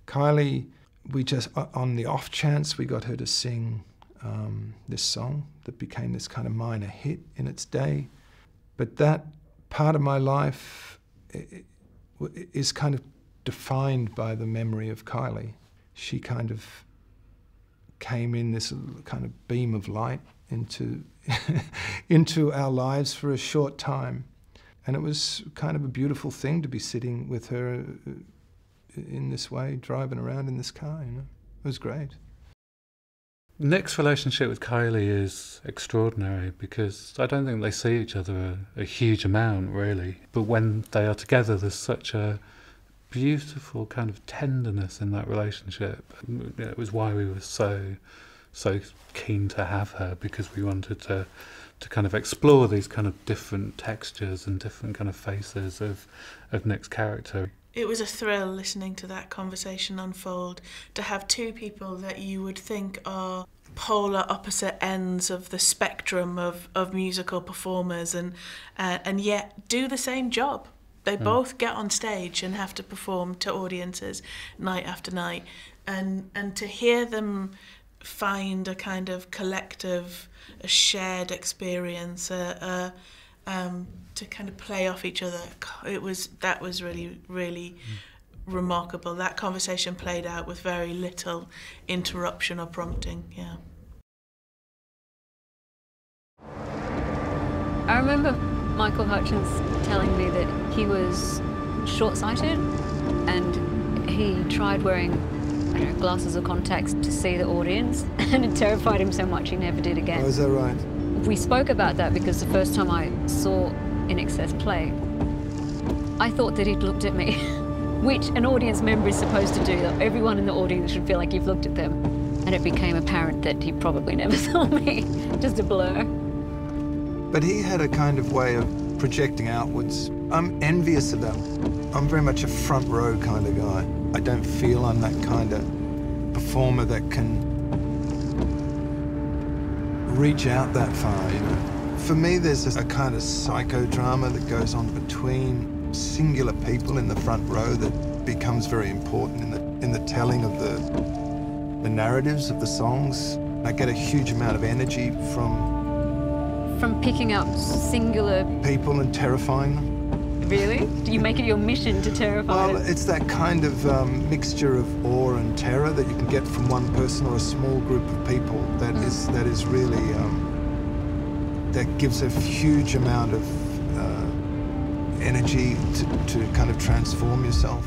Kylie, we just, on the off chance, we got her to sing this song that became this kind of minor hit in its day. But that part of my life is kind of defined by the memory of Kylie. She kind of came in this kind of beam of light into into our lives for a short time. And it was kind of a beautiful thing to be sitting with her in this way, driving around in this car, you know. It was great. Nick's relationship with Kylie is extraordinary because I don't think they see each other a huge amount, really. But when they are together, there's such a beautiful kind of tenderness in that relationship. It was why we were so keen to have her, because we wanted to kind of explore these kind of different textures and different kind of faces of Nick's character. It was a thrill listening to that conversation unfold, to have two people that you would think are polar opposite ends of the spectrum of musical performers and yet do the same job. They both get on stage and have to perform to audiences night after night, and to hear them find a kind of collective, a shared experience, to kind of play off each other. That was really, really remarkable. That conversation played out with very little interruption or prompting. Yeah. I remember Michael Hutchence telling me that he was short-sighted and he tried wearing, I don't know, glasses or contacts to see the audience, and it terrified him so much he never did again. Oh, is that right? We spoke about that because the first time I saw In Excess play, I thought that he'd looked at me, which an audience member is supposed to do. Everyone in the audience should feel like you've looked at them. And it became apparent that he probably never saw me, just a blur. But he had a kind of way of projecting outwards. I'm envious of that. I'm very much a front row kind of guy. I don't feel I'm that kind of performer that can reach out that far, you know. For me, there's a kind of psychodrama that goes on between singular people in the front row that becomes very important in the telling of the narratives of the songs. I get a huge amount of energy from picking up singular people and terrifying them. Really? Do you make it your mission to terrify them? Well, it's that kind of mixture of awe and terror that you can get from one person or a small group of people that is really, that gives a huge amount of energy to kind of transform yourself.